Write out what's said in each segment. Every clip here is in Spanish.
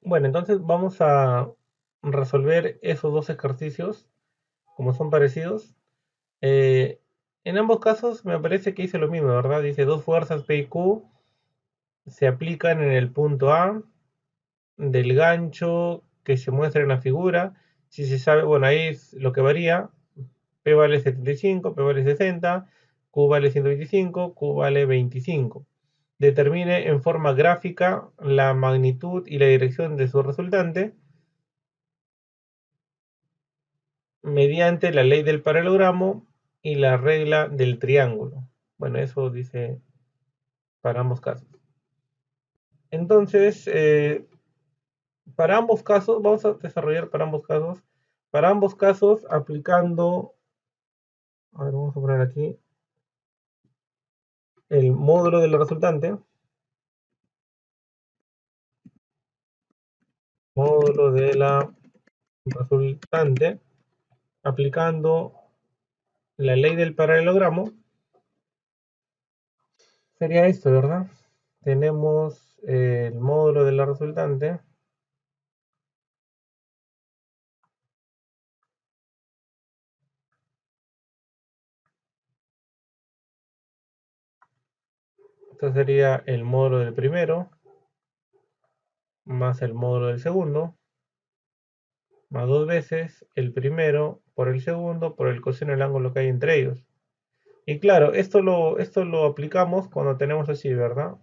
Bueno, entonces vamos a resolver esos dos ejercicios, como son parecidos. Eh, en ambos casos me parece que hice lo mismo, ¿verdad? Dice dos fuerzas P y Q se aplican en el punto A del gancho que se muestra en la figura. Si se sabe, bueno, ahí es lo que varía. P vale 75, P vale 60, Q vale 125, Q vale 25. Determine en forma gráfica la magnitud y la dirección de su resultante mediante la ley del paralelogramo y la regla del triángulo. Bueno, eso dice para ambos casos. Entonces, para ambos casos, vamos a desarrollar para ambos casos aplicando, a ver, vamos a poner aquí el módulo de la resultante, módulo de la resultante, aplicando la ley del paralelogramo, sería esto, ¿verdad? Tenemos el módulo de la resultante. Esto sería el módulo del primero, más el módulo del segundo, más dos veces el primero por el segundo por el coseno del ángulo que hay entre ellos. Y claro, esto lo aplicamos cuando tenemos así, ¿verdad?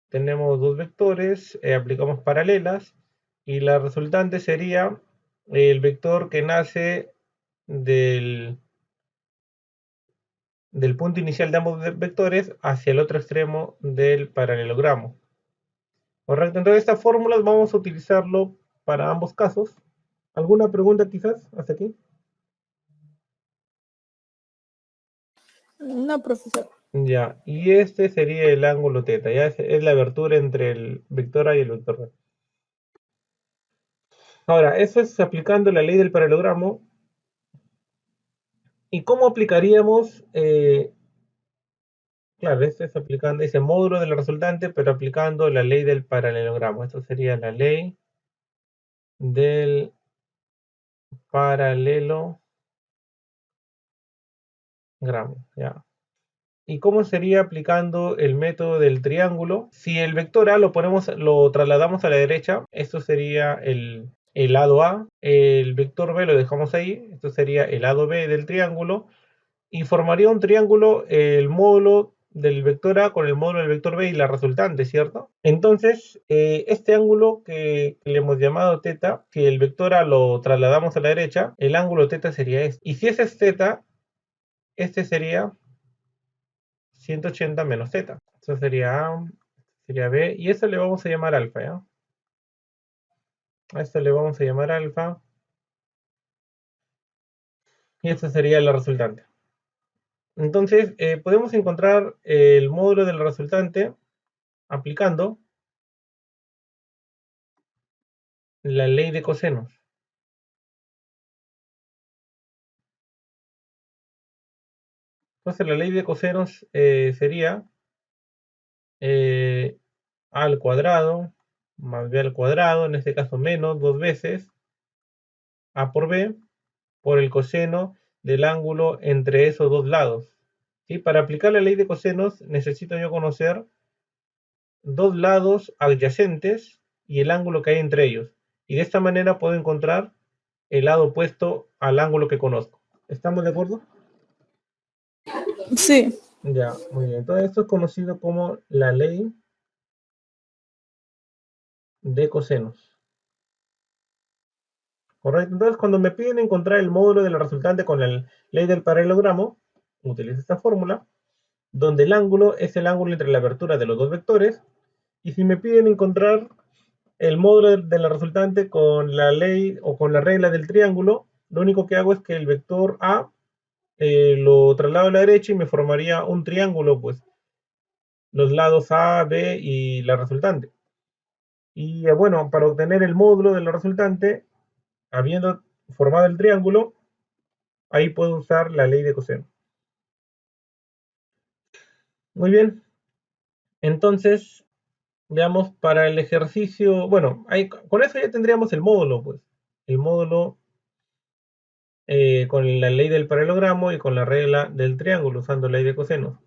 Tenemos dos vectores, aplicamos paralelas y la resultante sería el vector que nace del, del punto inicial de ambos vectores hacia el otro extremo del paralelogramo. Correcto, entonces estas fórmulas vamos a utilizarlo para ambos casos. ¿Alguna pregunta quizás hasta aquí? No, profesor. Ya, y este sería el ángulo θ, ya es la abertura entre el vector A y el vector B. Ahora, eso es aplicando la ley del paralelogramo. ¿Y cómo aplicaríamos? Claro, este es aplicando ese módulo de la resultante, pero aplicando la ley del paralelogramo. Esto sería la ley del paralelogramo, ya. ¿Y cómo sería aplicando el método del triángulo? Si el vector A lo trasladamos a la derecha, esto sería el lado A. El vector B lo dejamos ahí, esto sería el lado B del triángulo. Y formaría un triángulo el módulo del vector A con el módulo del vector B y la resultante, ¿cierto? Entonces, este ángulo que le hemos llamado θ, que el vector A lo trasladamos a la derecha, el ángulo θ sería este. Y si ese es θ, este sería 180 menos θ. Eso sería A, sería B, y eso le vamos a llamar alfa, ¿ya? A esto le vamos a llamar alfa, y esta sería la resultante. Entonces, podemos encontrar el módulo de la resultante aplicando la ley de cosenos. Entonces, la ley de cosenos sería a al cuadrado más b al cuadrado, en este caso menos dos veces a por b por el coseno del ángulo entre esos dos lados. ¿Sí? Para aplicar la ley de cosenos necesito yo conocer dos lados adyacentes y el ángulo que hay entre ellos. Y de esta manera puedo encontrar el lado opuesto al ángulo que conozco. ¿Estamos de acuerdo? Sí. Ya, muy bien. Entonces esto es conocido como la ley de cosenos. ¿Correcto? Entonces cuando me piden encontrar el módulo de la resultante con la ley del paralelogramo, utilizo esta fórmula, donde el ángulo es el ángulo entre la abertura de los dos vectores. Y si me piden encontrar el módulo de la resultante con la ley o con la regla del triángulo, lo único que hago es que el vector A lo traslado a la derecha y me formaría un triángulo, pues, los lados A, B y la resultante. Y bueno, para obtener el módulo de la resultante, habiendo formado el triángulo, ahí puedo usar la ley de coseno. Muy bien, entonces Veamos, para el ejercicio, bueno, con eso ya tendríamos el módulo, pues. El módulo con la ley del paralelogramo y con la regla del triángulo, usando ley de cosenos.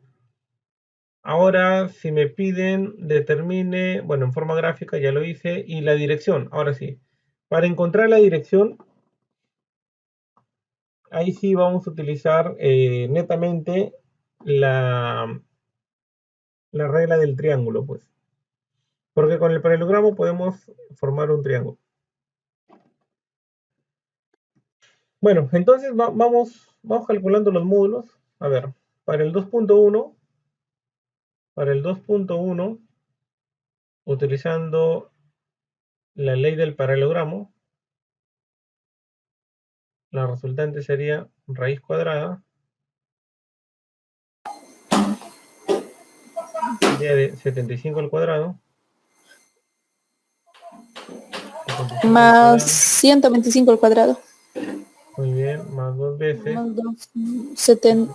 Ahora, si me piden, determine, bueno, en forma gráfica ya lo hice, y la dirección, ahora sí. Para encontrar la dirección, ahí sí vamos a utilizar netamente la regla del triángulo, pues. Porque con el paralelogramo podemos formar un triángulo. Bueno, entonces vamos calculando los módulos. A ver, para el 2.1, utilizando la ley del paralelogramo, la resultante sería raíz cuadrada sería de 75 al cuadrado. 75 más al cuadrado. 125 al cuadrado. Muy bien, más 2 veces. Más 70,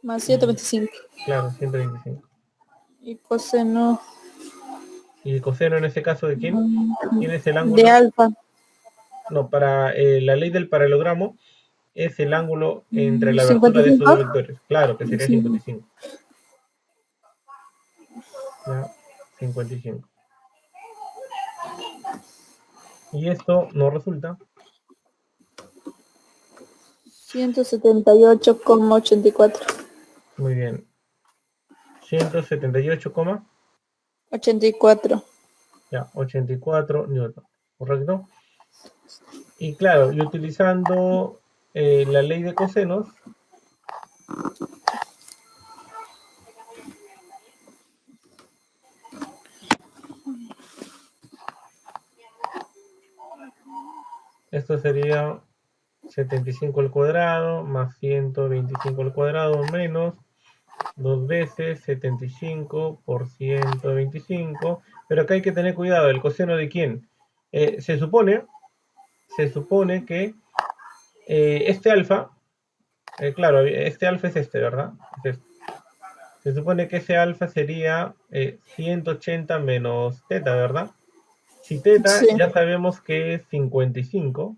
más 125. Claro, 125. Y coseno. ¿Y el coseno en este caso de quién? ¿Quién es el ángulo? De alfa. No, para la ley del paralelogramo es el ángulo entre la abertura 55. de estos dos vectores. Claro, que sería Sí. 55. Ya, 55. Y esto nos resulta 178,84. muy bien. 178, 84. ya, 84 newton, ¿correcto? Y claro, y utilizando la ley de cosenos, esto sería 75 al cuadrado más 125 al cuadrado menos 2 veces 75 por 125. Pero acá hay que tener cuidado, ¿el coseno de quién? Se supone que este alfa, claro, este alfa es este, ¿verdad? Es este. Se supone que ese alfa sería 180 menos teta, ¿verdad? Si teta Sí. ya sabemos que es 55.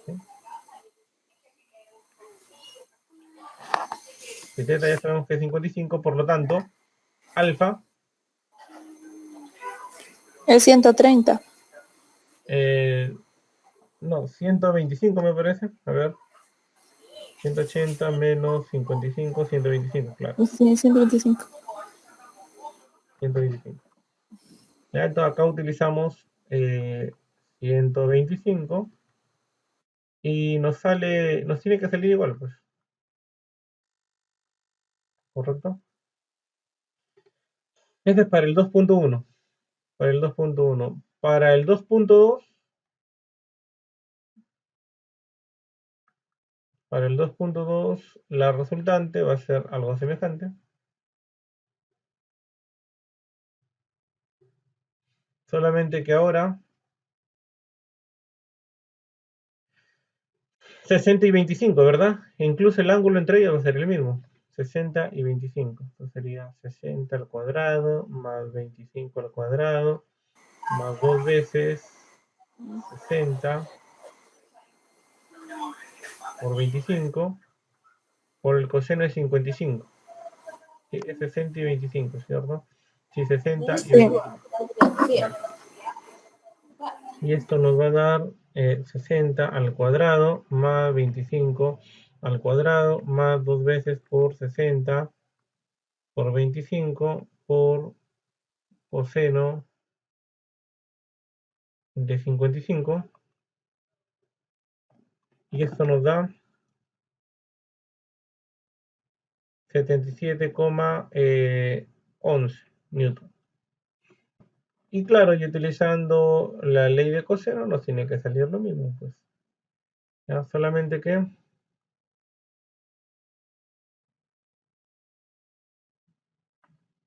¿Sí? Si teta ya sabemos que es 55, por lo tanto, alfa Es 130. No, 125 me parece. A ver. 180 menos 55, 125, claro. Sí, 125. 125. Ya, entonces acá utilizamos 125 y nos tiene que salir igual, pues. ¿Correcto? Este es para el 2.1. Para el 2.1. Para el 2.2. Para el 2.2 la resultante va a ser algo semejante. Solamente que ahora 60 y 25, ¿verdad? E incluso el ángulo entre ellos va a ser el mismo. 60 y 25. Entonces sería 60 al cuadrado más 25 al cuadrado más 2 veces 60 por 25 por el coseno de 55. ¿Sí? Es 60 y 25, ¿cierto? Sí, 60 y 25. Y esto nos va a dar 60 al cuadrado más 25 al cuadrado más 2 veces por 60 por 25 por coseno de 55. Y esto nos da 77,11 newton. Y claro, y utilizando la ley de coseno nos tiene que salir lo mismo, pues. Ya, solamente que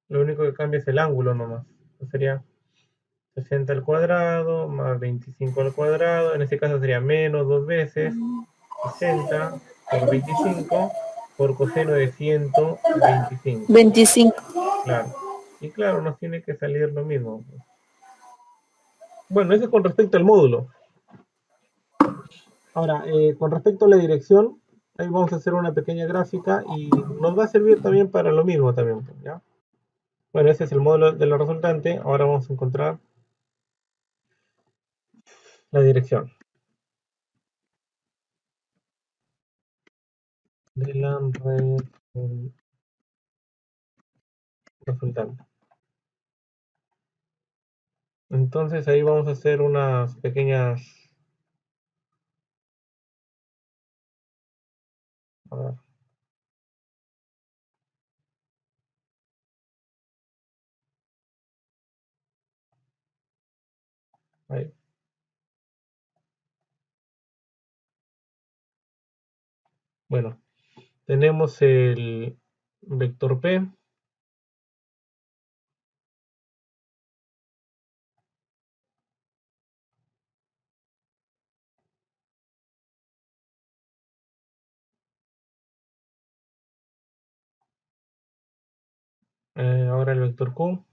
lo único que cambia es el ángulo nomás. Entonces sería 60 al cuadrado más 25 al cuadrado. En este caso sería menos 2 veces 60 por 25 por coseno de 125. 25. Claro. Y claro, nos tiene que salir lo mismo. Bueno, eso es con respecto al módulo. Ahora, con respecto a la dirección, ahí vamos a hacer una pequeña gráfica y nos va a servir también para lo mismo también, ¿ya? Bueno, ese es el módulo de la resultante. Ahora vamos a encontrar la dirección de la resultante. Entonces ahí vamos a hacer unas pequeñas... A ver, ahí. Bueno, tenemos el vector P. Ahora el vector Q.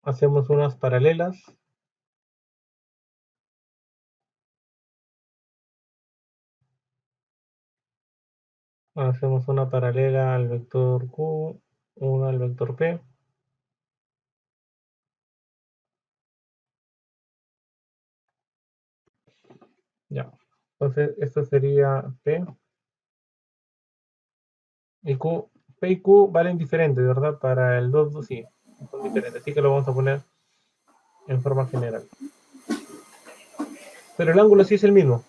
Hacemos unas paralelas. Hacemos una paralela al vector Q, una al vector P. Ya. Entonces, esto sería P y Q. P y Q valen diferentes, ¿verdad? Para el 2, sí, son diferentes. Así que lo vamos a poner en forma general. Pero el ángulo sí es el mismo.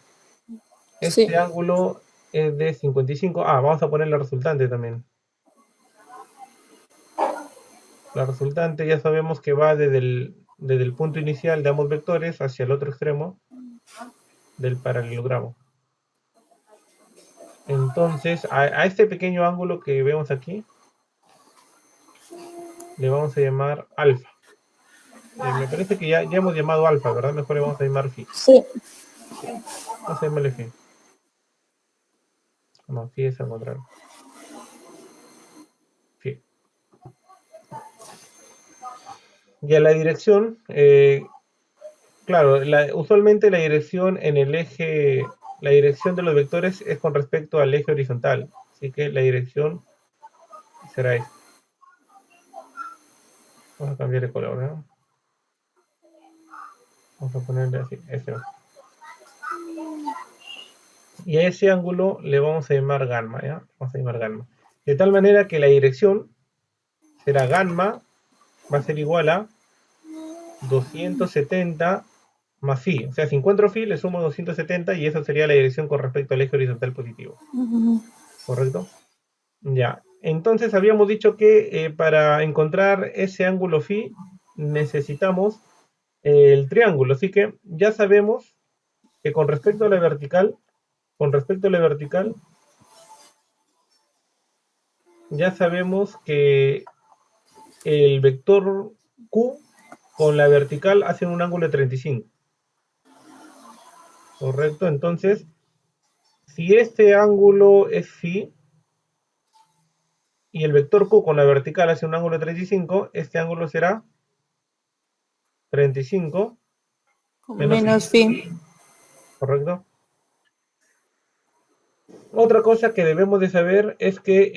Sí. Este ángulo es de 55. Ah, vamos a poner la resultante también. La resultante ya sabemos que va desde el punto inicial de ambos vectores hacia el otro extremo del paralelogramo. Entonces, a este pequeño ángulo que vemos aquí, le vamos a llamar alfa. Me parece que ya hemos llamado alfa, ¿verdad? Mejor le vamos a llamar phi. Sí. Vamos a llamarle phi. No, phi es al contrario. Phi. Y a la dirección, claro, usualmente la dirección en el eje, la dirección de los vectores es con respecto al eje horizontal. Así que la dirección será esta. Vamos a cambiar de color, ¿no? Vamos a ponerle así, este. Y a ese ángulo le vamos a llamar gamma, ¿ya? Vamos a llamar gamma. De tal manera que la dirección será gamma, va a ser igual a 270 más phi. O sea, si encuentro phi, le sumo 270 y esa sería la dirección con respecto al eje horizontal positivo. ¿Correcto? Ya. Entonces habíamos dicho que para encontrar ese ángulo phi necesitamos el triángulo. Así que ya sabemos que con respecto a la vertical, ya sabemos que el vector Q con la vertical hacen un ángulo de 35. ¿Correcto? Entonces, si este ángulo es phi y el vector Q con la vertical hace un ángulo de 35, este ángulo será 35 menos phi. Menos phi. ¿Correcto? Otra cosa que debemos de saber es que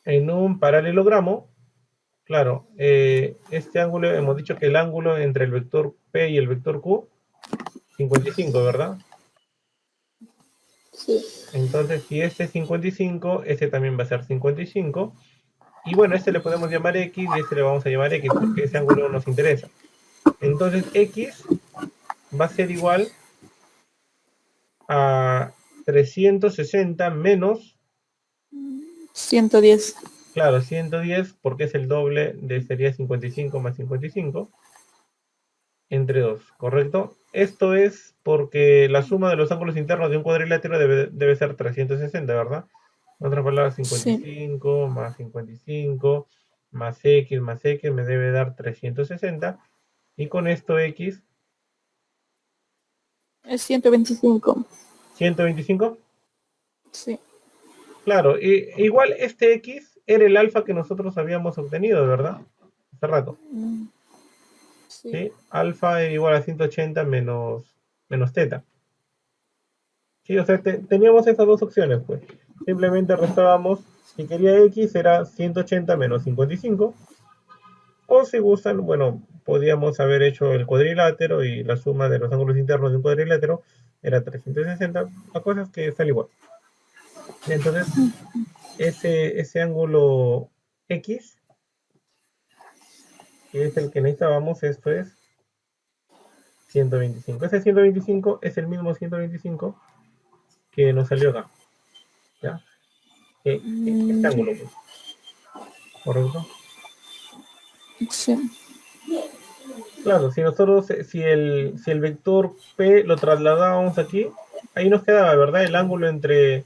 en un paralelogramo, claro, este ángulo, hemos dicho que el ángulo entre el vector P y el vector Q, 55, ¿verdad? Sí. Entonces, si este es 55, este también va a ser 55. Y bueno, este le podemos llamar X y este le vamos a llamar X porque ese ángulo nos interesa. Entonces, X va a ser igual a 360 menos, 110. claro, 110 porque es el doble de sería 55 más 55 entre 2, ¿correcto? Esto es porque la suma de los ángulos internos de un cuadrilátero debe ser 360, ¿verdad? En otras palabras, Sí. 55 más 55 más X me debe dar 360. Y con esto X, Es 125. 125. Sí. Claro, igual este X era el alfa que nosotros habíamos obtenido, ¿verdad? Hace rato. Sí. ¿Sí? Alfa era igual a 180 menos teta. Sí, o sea, teníamos esas dos opciones, pues. Simplemente restábamos, si quería X era 180 menos 55. O si gustan, bueno, podíamos haber hecho el cuadrilátero y la suma de los ángulos internos de un cuadrilátero era 360. La cosa es que sale igual. Entonces, ese ángulo X, que es el que necesitábamos, esto es 125. Ese 125 es el mismo 125 que nos salió acá. ¿Ya? Este Ya. ángulo, pues, ¿correcto? Sí. Claro, si nosotros, si el vector P lo trasladábamos aquí, ahí nos quedaba, ¿verdad? El ángulo entre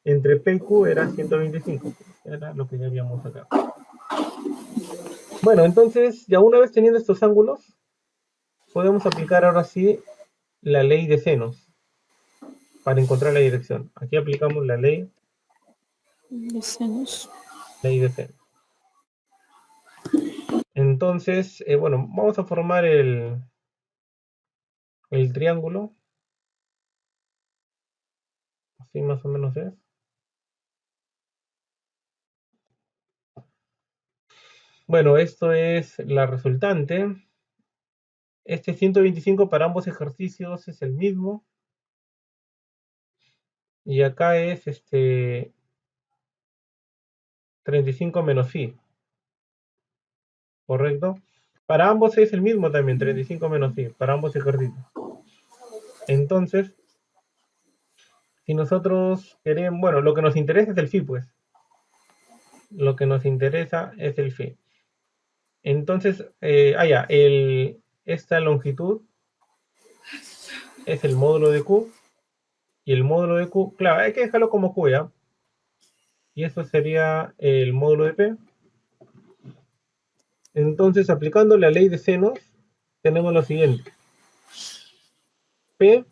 P y Q era 125, pues, era lo que ya habíamos acá. Bueno, entonces, ya una vez teniendo estos ángulos, podemos aplicar ahora sí la ley de senos para encontrar la dirección. Aquí aplicamos la Decimos. ley de senos. Entonces, bueno, vamos a formar el triángulo. Así más o menos es. Bueno, esto es la resultante. Este 125 para ambos ejercicios es el mismo. Y acá es 35 menos phi, ¿correcto? Para ambos es el mismo también, 35 menos phi, para ambos ejercicios. Entonces, si nosotros queremos, bueno, lo que nos interesa es el phi, pues. Lo que nos interesa es el phi. Entonces, ya, esta longitud es el módulo de Q. Y el módulo de Q, claro, hay que dejarlo como Q, ¿ya? Y eso sería el módulo de P. Entonces, aplicando la ley de senos, tenemos lo siguiente. P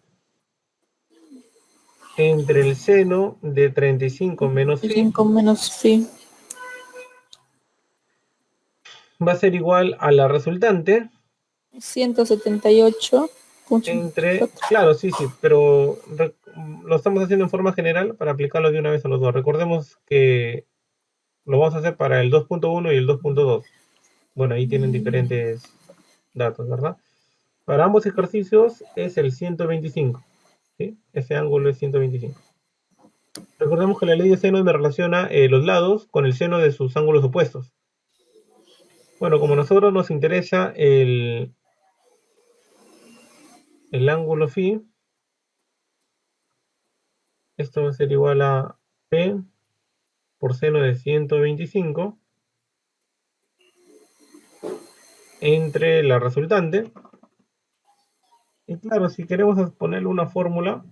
entre el seno de 35 menos phi 5 menos phi. va a ser igual a la resultante 178. entre, claro, sí, pero lo estamos haciendo en forma general para aplicarlo de una vez a los dos. Recordemos que lo vamos a hacer para el 2.1 y el 2.2. Bueno, ahí tienen diferentes datos, ¿verdad? Para ambos ejercicios es el 125, ¿sí? Ese ángulo es 125. Recordemos que la ley de senos me relaciona los lados con el seno de sus ángulos opuestos. Bueno, como a nosotros nos interesa el ángulo phi, esto va a ser igual a P por seno de 125 entre la resultante. Y claro, si queremos ponerle una fórmula,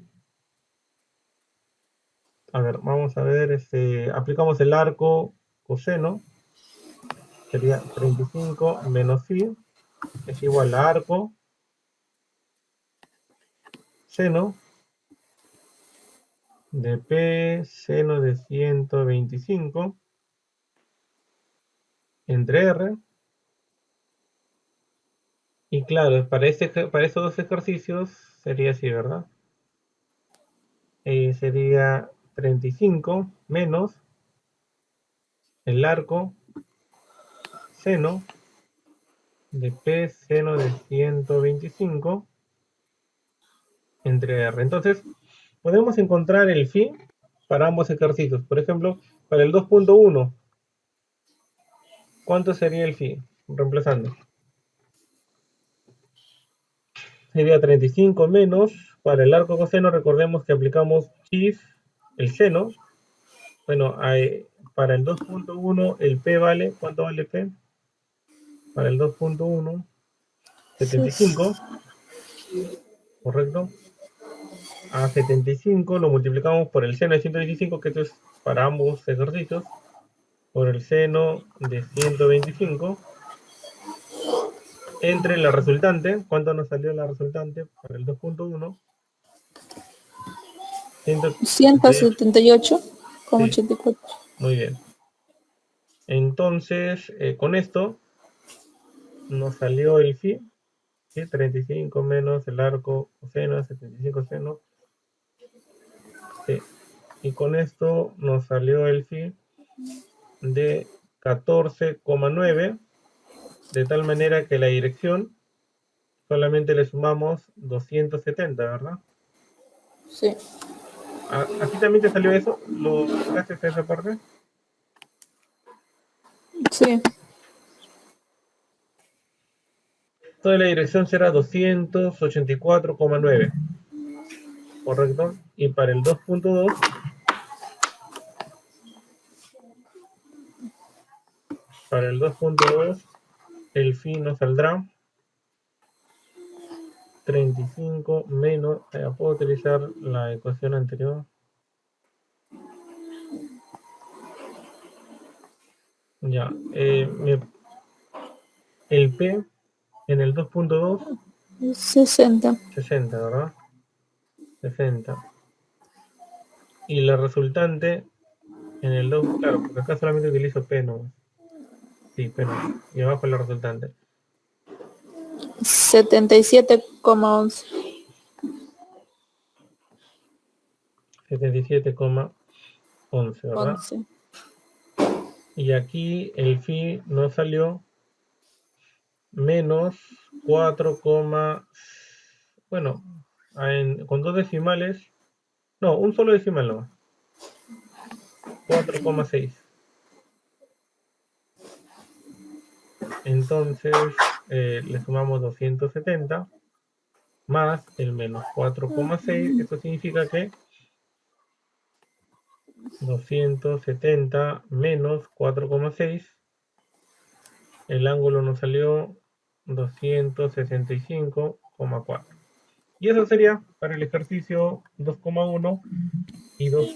a ver, vamos a ver, aplicamos el arco coseno, sería 35 menos phi, es igual a arco seno de P seno de 125 entre R. Y claro, para estos dos ejercicios sería así, ¿verdad? Sería 35 menos el arco seno de P seno de 125 entre R. Entonces, podemos encontrar el phi para ambos ejercicios. Por ejemplo, para el 2.1, ¿cuánto sería el phi? Reemplazando. Sería 35 menos, para el arco coseno, recordemos que aplicamos if, el seno. Bueno, para el 2.1 el P vale, ¿cuánto vale P? Para el 2.1, 75, ¿correcto? A 75 lo multiplicamos por el seno de 125, que esto es para ambos ejercicios, por el seno de 125, entre la resultante, ¿cuánto nos salió la resultante para el 2.1? 178,84. Muy bien. Entonces, con esto nos salió el phi, ¿sí? 35 menos el arco coseno, 75 seno. Sí. Y con esto nos salió el phi de 14,9, de tal manera que la dirección solamente le sumamos 270, ¿verdad? Sí. ¿A ti también te salió eso? ¿Lo lograste hacer esa parte? Sí. Toda la dirección será 284,9. ¿Correcto? Y para el 2.2, el phi nos saldrá 35 menos, puedo utilizar la ecuación anterior. Ya, el P en el 2.2, 60. 60, ¿verdad? 60. Y la resultante en el 2, claro, porque acá solamente utilizo P, ¿no? Sí, P no. Y abajo la resultante. 77,11. 77,11, ¿verdad? 11. Y aquí el phi nos salió menos 4, bueno, con dos decimales, no, un solo decimal no, 4,6. Entonces le sumamos 270 más el menos 4,6. Esto significa que 270 menos 4,6, el ángulo nos salió 265,4. Y eso sería para el ejercicio 2,1 y 2.